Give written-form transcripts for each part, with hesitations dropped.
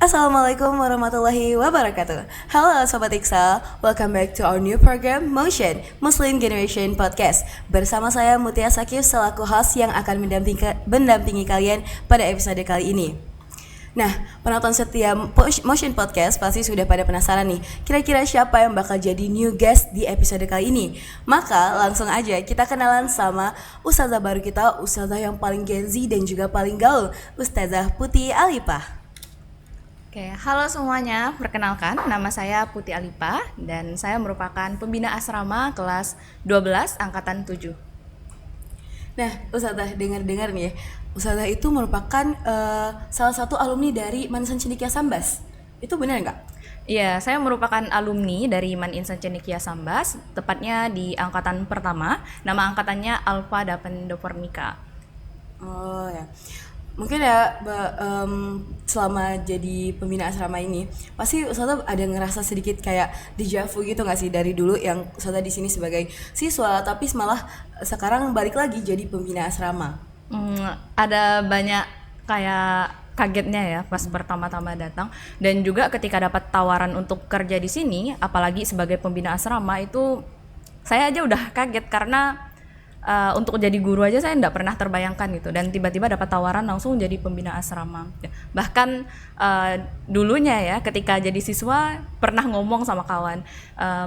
Assalamualaikum warahmatullahi wabarakatuh. Halo Sobat Iksal, welcome back to our new program Motion Muslim Generation Podcast. Bersama saya Mutia Sakif selaku host yang akan mendampingi kalian pada episode kali ini. Nah, penonton setia Motion Podcast pasti sudah pada penasaran nih, kira-kira siapa yang bakal jadi new guest di episode kali ini? Maka langsung aja kita kenalan sama Ustazah baru kita, Ustazah yang paling Gen Z dan juga paling gaul, Ustazah Putih Alipah. Oke, halo semuanya. Perkenalkan, nama saya Putih Alipah dan saya merupakan pembina asrama kelas 12 angkatan 7. Nah, Ustazah dengar-dengar nih ya, Ustazah itu merupakan salah satu alumni dari Man Insan Cendekia Sambas. Itu benar nggak? Iya, saya merupakan alumni dari Man Insan Cendekia Sambas, tepatnya di angkatan pertama. Nama angkatannya Alpha Dapendopornika. Oh ya. Mungkin ya selama jadi pembina asrama ini pasti Ustazah ada ngerasa sedikit kayak dejavu gitu nggak sih, dari dulu yang Ustazah di sini sebagai siswa tapi malah sekarang balik lagi jadi pembina asrama. Ada banyak kayak kagetnya ya pas pertama-tama datang, dan juga ketika dapat tawaran untuk kerja di sini, apalagi sebagai pembina asrama, itu saya aja udah kaget karena untuk jadi guru aja saya nggak pernah terbayangkan gitu, dan tiba-tiba dapat tawaran langsung jadi pembina asrama. Bahkan dulunya ya ketika jadi siswa pernah ngomong sama kawan,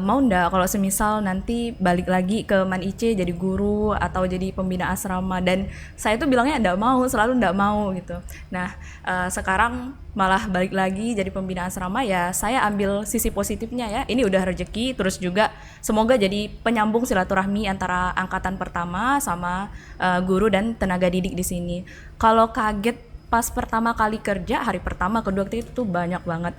mau nggak kalau semisal nanti balik lagi ke Man IC jadi guru atau jadi pembina asrama, dan saya tuh bilangnya nggak mau, selalu nggak mau gitu. Nah sekarang malah balik lagi jadi pembina asrama, ya saya ambil sisi positifnya ya, ini udah rezeki, terus juga semoga jadi penyambung silaturahmi antara angkatan pertama sama guru dan tenaga didik di sini. Kalau kaget pas pertama kali kerja, hari pertama, kedua, ketiga itu banyak banget.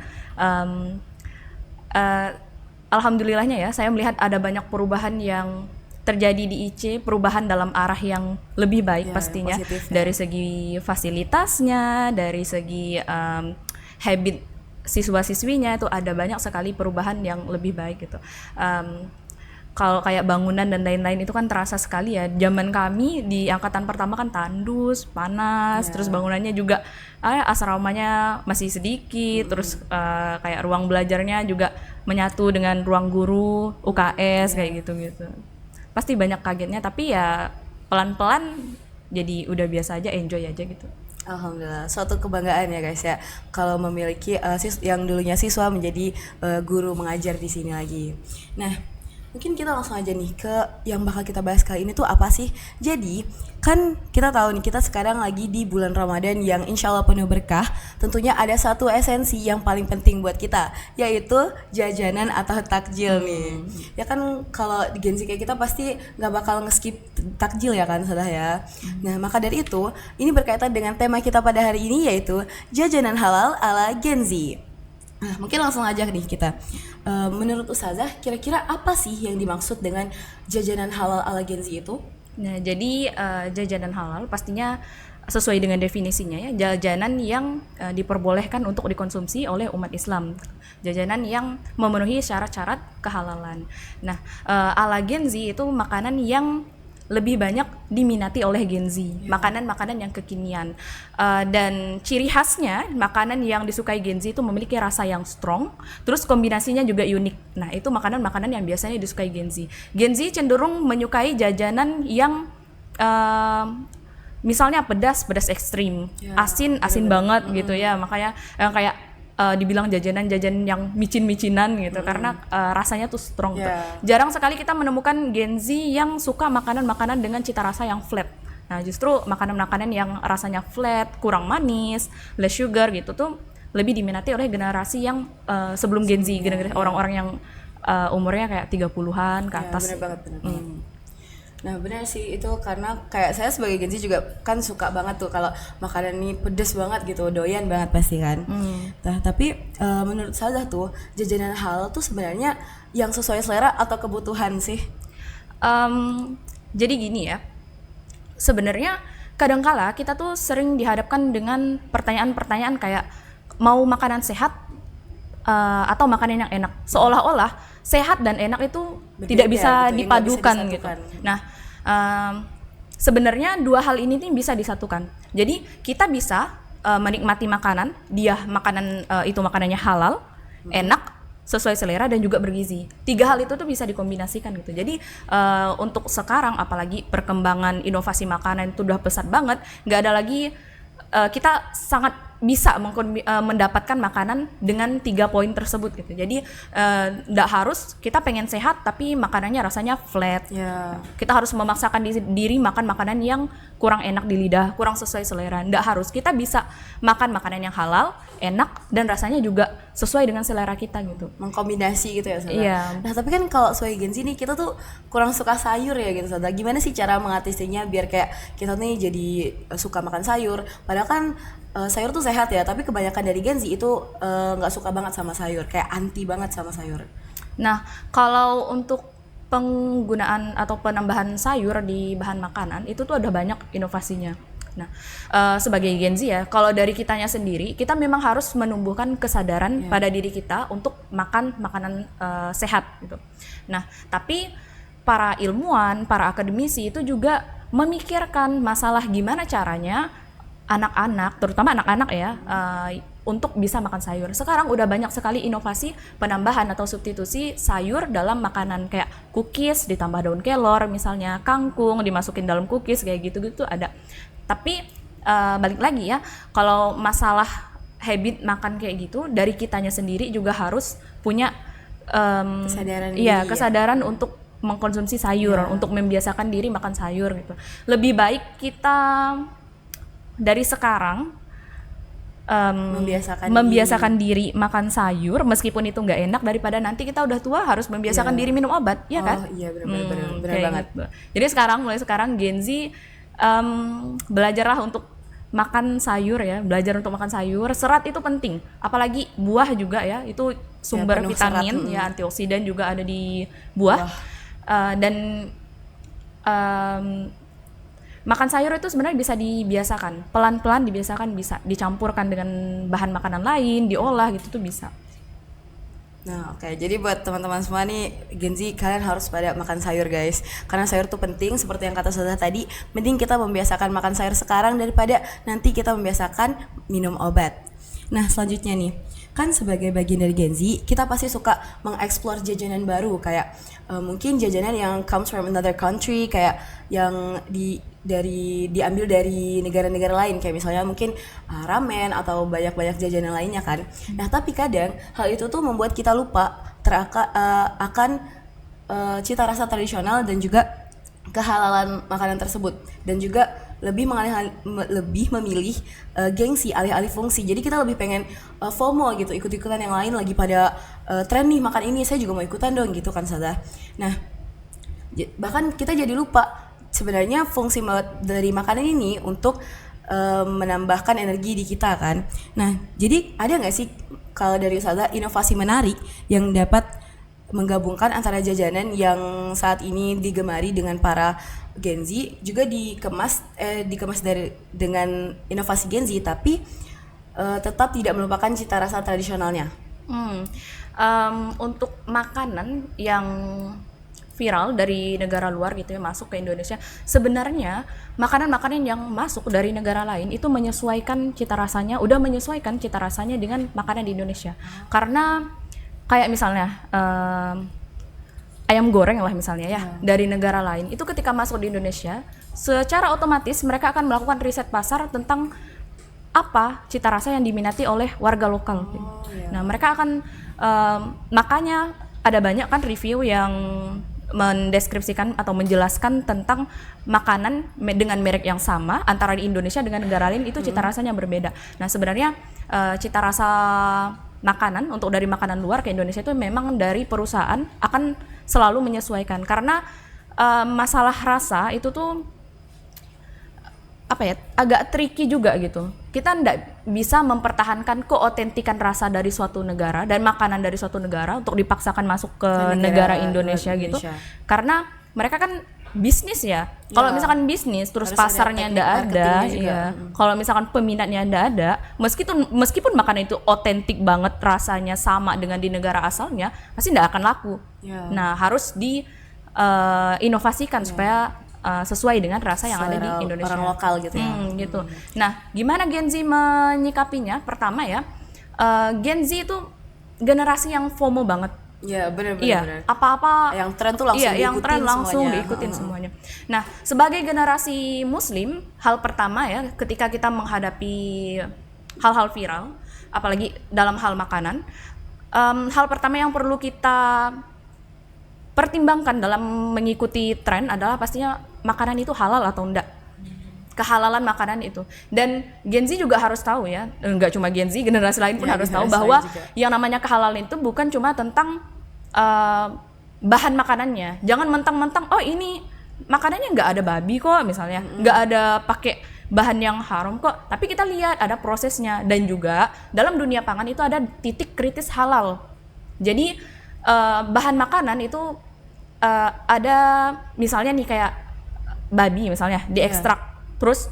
Alhamdulillahnya ya, saya melihat ada banyak perubahan yang terjadi di IC, perubahan dalam arah yang lebih baik ya, pastinya positif, ya. Dari segi fasilitasnya, dari segi habit siswa-siswinya itu ada banyak sekali perubahan yang lebih baik gitu. Kalau kayak bangunan dan lain-lain itu kan terasa sekali ya. Zaman kami di angkatan pertama kan tandus, panas, terus bangunannya juga asramanya masih sedikit, terus kayak ruang belajarnya juga menyatu dengan ruang guru, UKS kayak gitu-gitu. Pasti banyak kagetnya, tapi ya pelan-pelan jadi udah biasa aja, enjoy aja gitu. Alhamdulillah, suatu kebanggaan ya guys ya, kalau memiliki yang dulunya siswa menjadi guru mengajar di sini lagi. Nah, mungkin kita langsung aja nih ke yang bakal kita bahas kali ini tuh apa sih. Jadi kan kita tahu nih, kita sekarang lagi di bulan Ramadan yang insya Allah penuh berkah. Tentunya ada satu esensi yang paling penting buat kita, yaitu jajanan atau takjil nih. Ya kan kalau di Gen Z kayak kita pasti gak bakal nge-skip takjil ya kan Sadah ya. Nah maka dari itu, ini berkaitan dengan tema kita pada hari ini, yaitu jajanan halal ala Gen Z. Nah, mungkin langsung aja nih kita. Menurut Ustazah, kira-kira apa sih yang dimaksud dengan jajanan halal ala Gen Z itu? Nah, jadi jajanan halal pastinya sesuai dengan definisinya ya, jajanan yang diperbolehkan untuk dikonsumsi oleh umat Islam. Jajanan yang memenuhi syarat-syarat kehalalan. Nah, ala Gen Z itu makanan yang lebih banyak diminati oleh Gen Z, makanan-makanan yang kekinian, dan ciri khasnya makanan yang disukai Gen Z itu memiliki rasa yang strong, terus kombinasinya juga unik. Nah itu makanan-makanan yang biasanya disukai Gen Z. Gen Z cenderung menyukai jajanan yang misalnya pedas ekstrim, asin banget gitu ya, makanya yang kayak dibilang jajanan yang micin-micinan gitu, karena rasanya tuh strong tuh. Jarang sekali kita menemukan Gen Z yang suka makanan-makanan dengan cita rasa yang flat. Nah justru makanan-makanan yang rasanya flat, kurang manis, less sugar gitu tuh lebih diminati oleh generasi yang sebelum Gen Z, generasi orang-orang yang umurnya kayak 30-an ke atas. Bener banget. Nah benar sih, itu karena kayak saya sebagai Gen Z juga kan suka banget tuh kalau makanan ini pedes banget gitu, doyan banget pasti kan. Nah tapi menurut saya tuh jajanan halal tuh sebenarnya yang sesuai selera atau kebutuhan sih? Jadi gini ya, sebenarnya kadangkala kita tuh sering dihadapkan dengan pertanyaan-pertanyaan kayak mau makanan sehat atau makanan yang enak, seolah-olah sehat dan enak itu berbeda, tidak bisa gitu, dipadukan bisa gitu. Nah sebenarnya dua hal ini bisa disatukan. Jadi kita bisa menikmati makanan, itu makanannya halal, enak, sesuai selera dan juga bergizi. 3 hal itu tuh bisa dikombinasikan gitu. Jadi untuk sekarang apalagi perkembangan inovasi makanan itu udah pesat banget, nggak ada lagi kita sangat bisa mendapatkan makanan dengan 3 poin tersebut gitu. Jadi nggak harus kita pengen sehat tapi makanannya rasanya flat. Kita harus memaksakan diri makan makanan yang kurang enak di lidah, kurang sesuai selera. Nggak harus, kita bisa makan makanan yang halal, enak dan rasanya juga sesuai dengan selera kita gitu. Mengkombinasi gitu ya Sada. Iya. Nah tapi kan kalau sesuai Gen Z nih kita tuh kurang suka sayur ya gitu Sada. Gimana sih cara mengatasinya biar kayak kita nih jadi suka makan sayur? Padahal kan sayur tuh sehat ya, tapi kebanyakan dari Gen Z itu nggak suka banget sama sayur, kayak anti banget sama sayur. Nah, kalau untuk penggunaan atau penambahan sayur di bahan makanan itu tuh ada banyak inovasinya. Nah, sebagai Gen Z ya, kalau dari kitanya sendiri, kita memang harus menumbuhkan kesadaran pada diri kita untuk makan makanan sehat gitu. Nah, tapi para ilmuwan, para akademisi itu juga memikirkan masalah gimana caranya anak-anak, terutama anak-anak ya, untuk bisa makan sayur. Sekarang udah banyak sekali inovasi penambahan atau substitusi sayur dalam makanan, kayak cookies ditambah daun kelor misalnya, kangkung dimasukin dalam cookies kayak gitu-gitu ada. Tapi balik lagi ya, kalau masalah habit makan kayak gitu, dari kitanya sendiri juga harus punya kesadaran untuk mengkonsumsi sayur, untuk membiasakan diri makan sayur gitu. Lebih baik kita dari sekarang membiasakan diri makan sayur meskipun itu nggak enak, daripada nanti kita udah tua harus membiasakan diri minum obat, ya kan? Iya benar banget. Gitu. Jadi mulai sekarang Gen Z belajarlah untuk makan sayur ya, belajar untuk makan sayur. Serat itu penting, apalagi buah juga ya, itu sumber vitamin serat, ya antioksidan juga ada di buah. Dan makan sayur itu sebenarnya bisa dibiasakan, pelan-pelan dibiasakan, bisa dicampurkan dengan bahan makanan lain, diolah gitu tuh bisa. Nah oke, jadi buat teman-teman semua nih Gen Z, kalian harus pada makan sayur guys, karena sayur tuh penting. Seperti yang kata Sada tadi, mending kita membiasakan makan sayur sekarang daripada nanti kita membiasakan minum obat. Nah selanjutnya nih, kan sebagai bagian dari Gen Z, kita pasti suka mengeksplor jajanan baru, kayak mungkin jajanan yang comes from another country, kayak yang diambil dari negara-negara lain, kayak misalnya mungkin ramen atau banyak-banyak jajanan lainnya kan. Nah tapi kadang hal itu tuh membuat kita lupa akan cita rasa tradisional dan juga kehalalan makanan tersebut, dan juga lebih memilih gengsi alih-alih fungsi. Jadi kita lebih pengen FOMO gitu, ikut-ikutan yang lain lagi pada tren nih makan ini, saya juga mau ikutan dong gitu kan Sada. Nah bahkan kita jadi lupa sebenarnya fungsi dari makanan ini untuk menambahkan energi di kita kan. Nah jadi ada nggak sih kalau dari Sada inovasi menarik yang dapat menggabungkan antara jajanan yang saat ini digemari dengan para Gen Z, juga dikemas dengan inovasi Gen Z, tapi tetap tidak melupakan cita rasa tradisionalnya? Untuk makanan yang viral dari negara luar gitu ya masuk ke Indonesia, sebenarnya makanan-makanan yang masuk dari negara lain itu udah menyesuaikan cita rasanya dengan makanan di Indonesia. Karena kayak misalnya ayam goreng lah misalnya ya, dari negara lain itu ketika masuk di Indonesia, secara otomatis mereka akan melakukan riset pasar tentang apa cita rasa yang diminati oleh warga lokal. Nah mereka akan makanya ada banyak kan review yang mendeskripsikan atau menjelaskan tentang makanan dengan merek yang sama antara di Indonesia dengan negara lain, itu cita rasanya berbeda. Nah sebenarnya cita rasa makanan untuk dari makanan luar ke Indonesia itu memang dari perusahaan akan selalu menyesuaikan, karena masalah rasa itu tuh agak tricky juga gitu. Kita nggak bisa mempertahankan keotentikan rasa dari suatu negara dan makanan dari suatu negara untuk dipaksakan masuk ke negara Indonesia gitu, karena mereka kan bisnis ya. Kalau misalkan bisnis terus harus pasarnya nggak ada, ya. Kalau misalkan peminatnya nggak ada, meskipun makanan itu otentik banget, rasanya sama dengan di negara asalnya, pasti nggak akan laku. Nah harus di inovasikan supaya sesuai dengan rasa yang ada di Selera Indonesia. orang lokal gitu ya. Gitu. Nah, gimana Gen Z menyikapinya? Pertama ya, Gen Z itu generasi yang FOMO banget. Iya, benar. Apa-apa Yang tren tuh langsung yang tren langsung semuanya. diikutin semuanya. Nah, sebagai generasi Muslim, hal pertama ya, ketika kita menghadapi hal-hal viral, apalagi dalam hal makanan, hal pertama yang perlu kita pertimbangkan dalam mengikuti tren adalah pastinya makanan itu halal atau enggak. Kehalalan makanan itu. Dan Gen Z juga harus tahu ya, enggak cuma Gen Z, generasi lain pun harus tahu bahwa yang namanya kehalalan itu bukan cuma tentang bahan makanannya. Jangan mentang-mentang oh ini makanannya nggak ada babi kok misalnya, nggak ada pakai bahan yang haram kok. Tapi kita lihat ada prosesnya, dan juga dalam dunia pangan itu ada titik kritis halal. Jadi bahan makanan itu ada misalnya nih kayak babi misalnya diekstrak. Terus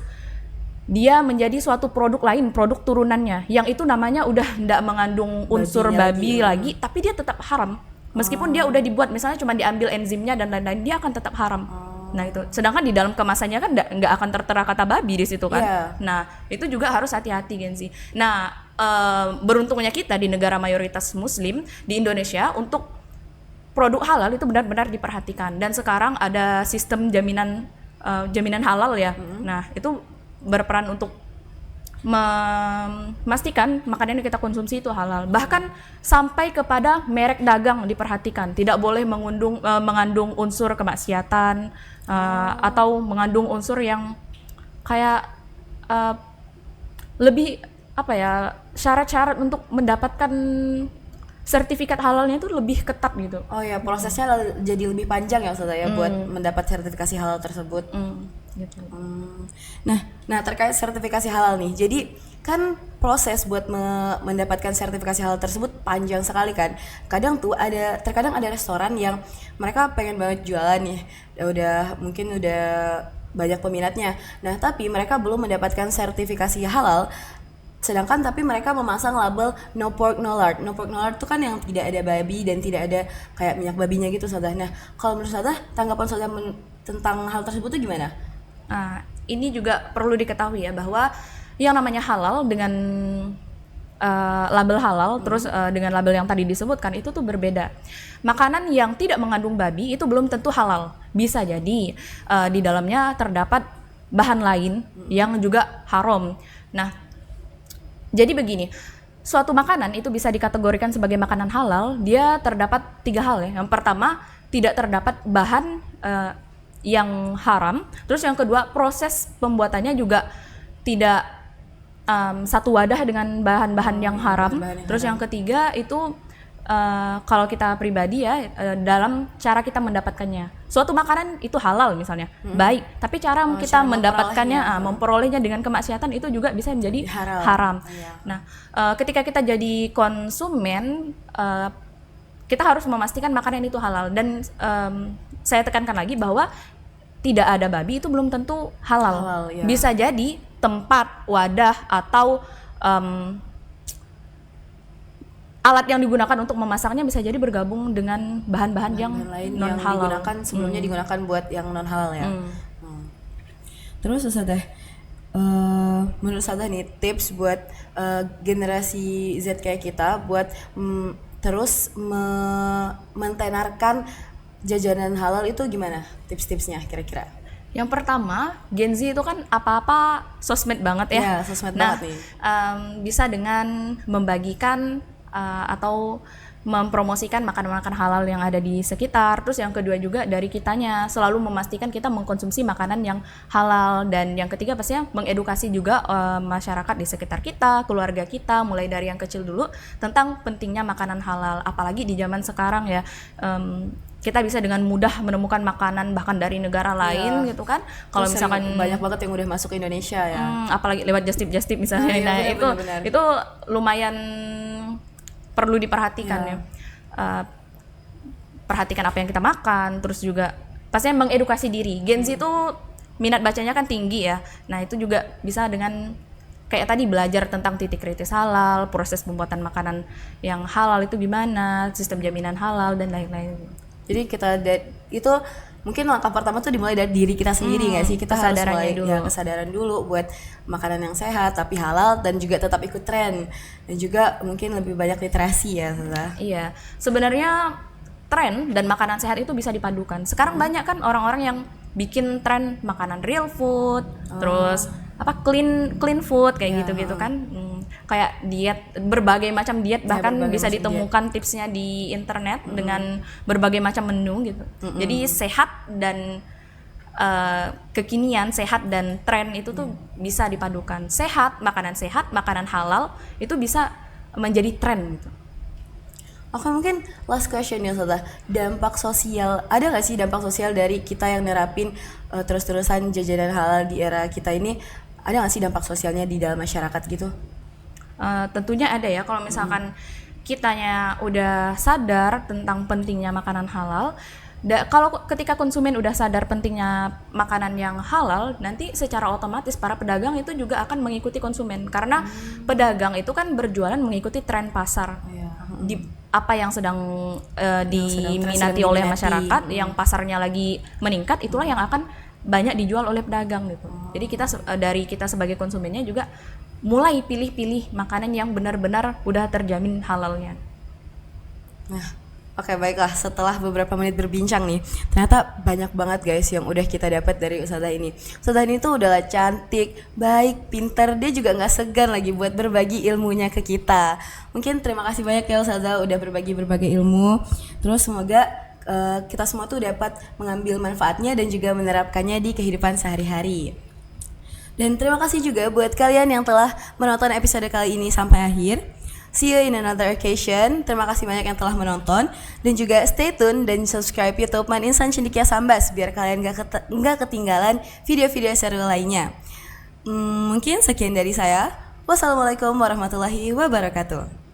dia menjadi suatu produk lain, produk turunannya, yang itu namanya udah tidak mengandung unsur babi lagi, tapi dia tetap haram. Meskipun dia udah dibuat, misalnya cuma diambil enzimnya dan lain-lain, dia akan tetap haram. Nah itu, sedangkan di dalam kemasannya kan nggak akan tertera kata babi di situ kan. Nah itu juga harus hati-hati Gen Z. Nah beruntungnya kita di negara mayoritas Muslim di Indonesia untuk produk halal itu benar-benar diperhatikan. Dan sekarang ada sistem jaminan halal ya. Nah itu berperan untuk memastikan makanan yang kita konsumsi itu halal. Bahkan sampai kepada merek dagang diperhatikan, tidak boleh mengandung unsur kemaksiatan atau mengandung unsur yang kayak lebih apa ya, syarat-syarat untuk mendapatkan sertifikat halalnya itu lebih ketat gitu. Oh ya, prosesnya jadi lebih panjang ya Ustazah ya buat mendapat sertifikasi halal tersebut. Gitu. Nah terkait sertifikasi halal nih, jadi kan proses buat mendapatkan sertifikasi halal tersebut panjang sekali kan. Terkadang ada restoran yang mereka pengen banget jualan nih, mungkin udah banyak peminatnya. Nah tapi mereka belum mendapatkan sertifikasi halal. Sedangkan tapi mereka memasang label no pork no lard. No pork no lard itu kan yang tidak ada babi dan tidak ada kayak minyak babinya gitu Ustazah. Nah, kalau menurut Ustazah, tanggapan Ustazah tentang hal tersebut itu gimana? Ini juga perlu diketahui ya, bahwa yang namanya halal dengan label halal terus dengan label yang tadi disebutkan itu tuh berbeda. Makanan yang tidak mengandung babi itu belum tentu halal. Bisa jadi di dalamnya terdapat bahan lain yang juga haram. Nah, jadi begini, suatu makanan itu bisa dikategorikan sebagai makanan halal, dia terdapat 3 hal ya. Yang pertama, tidak terdapat bahan yang haram. Terus yang kedua, proses pembuatannya juga tidak satu wadah dengan bahan-bahan yang haram. Terus yang ketiga itu kalau kita pribadi ya, dalam cara kita mendapatkannya. Suatu makanan itu halal misalnya, baik, tapi cara kita mendapatkannya, memperolehnya dengan kemaksiatan itu juga bisa menjadi haram. Nah, ketika kita jadi konsumen, kita harus memastikan makanan itu halal. Dan saya tekankan lagi bahwa tidak ada babi itu belum tentu halal. Bisa jadi tempat, wadah, atau alat yang digunakan untuk memasaknya bisa jadi bergabung dengan bahan-bahan yang non halal. Sebelumnya digunakan buat yang non halal ya. Terus Ustazah, menurut Ustazah nih tips buat generasi Z kayak kita buat terus mentenarkan jajanan halal itu gimana? Tips-tipsnya kira-kira? Yang pertama, Gen Z itu kan apa-apa sosmed banget ya. Iya, sosmed banget nih. Bisa dengan membagikan atau mempromosikan makanan-makanan halal yang ada di sekitar. Terus yang kedua juga dari kitanya selalu memastikan kita mengkonsumsi makanan yang halal. Dan yang ketiga pastinya mengedukasi juga masyarakat di sekitar kita, keluarga kita, mulai dari yang kecil dulu tentang pentingnya makanan halal. Apalagi di zaman sekarang ya, kita bisa dengan mudah menemukan makanan bahkan dari negara lain gitu kan. Kalau misalkan banyak banget yang udah masuk ke Indonesia ya. Apalagi lewat just tip misalnya. Itu lumayan perlu diperhatikan ya. Perhatikan apa yang kita makan, terus juga pastinya mengedukasi diri. Gen Z itu minat bacanya kan tinggi ya. Nah, itu juga bisa dengan kayak tadi belajar tentang titik kritis halal, proses pembuatan makanan yang halal itu gimana, sistem jaminan halal dan lain-lain. Jadi itu mungkin langkah pertama tuh dimulai dari diri kita sendiri nggak sih? Kita harus kesadarannya mulai dulu. ya kesadaran dulu buat makanan yang sehat tapi halal dan juga tetap ikut tren, dan juga mungkin lebih banyak literasi ya Ustazah. Iya, sebenarnya tren dan makanan sehat itu bisa dipadukan. Sekarang banyak kan orang-orang yang bikin tren makanan real food, terus clean food kayak gitu-gitu kan. Kayak diet, berbagai macam diet, bahkan berbagai bisa macam ditemukan tipsnya di internet dengan berbagai macam menu gitu. Jadi sehat dan kekinian, sehat dan tren itu tuh bisa dipadukan. Sehat, makanan halal itu bisa menjadi tren gitu. Oke, mungkin last question ya Ustazah. Dampak sosial, ada nggak sih dampak sosial dari kita yang nerapin terus-terusan jajanan halal di era kita ini? Ada nggak sih dampak sosialnya di dalam masyarakat gitu? Tentunya ada ya, kalau misalkan kitanya udah sadar tentang pentingnya makanan halal, kalau ketika konsumen udah sadar pentingnya makanan yang halal, nanti secara otomatis para pedagang itu juga akan mengikuti konsumen, karena pedagang itu kan berjualan mengikuti tren pasar. Di apa yang sedang diminati oleh masyarakat, yang pasarnya lagi meningkat, itulah yang akan banyak dijual oleh pedagang gitu. Jadi kita sebagai konsumennya juga mulai pilih-pilih makanan yang benar-benar udah terjamin halalnya. Nah, oke, baiklah, setelah beberapa menit berbincang nih, ternyata banyak banget guys yang udah kita dapat dari Ustazah ini. Ustazah ini tuh udahlah cantik, baik, pintar, dia juga nggak segan lagi buat berbagi ilmunya ke kita. Mungkin terima kasih banyak ya Ustazah udah berbagi berbagai ilmu. Terus semoga kita semua tuh dapat mengambil manfaatnya dan juga menerapkannya di kehidupan sehari-hari. Dan terima kasih juga buat kalian yang telah menonton episode kali ini sampai akhir. See you in another occasion. Terima kasih banyak yang telah menonton. Dan juga stay tune dan subscribe YouTube Man Insan Cendekia Sambas biar kalian gak ketinggalan video-video seru lainnya. Mungkin sekian dari saya. Wassalamualaikum warahmatullahi wabarakatuh.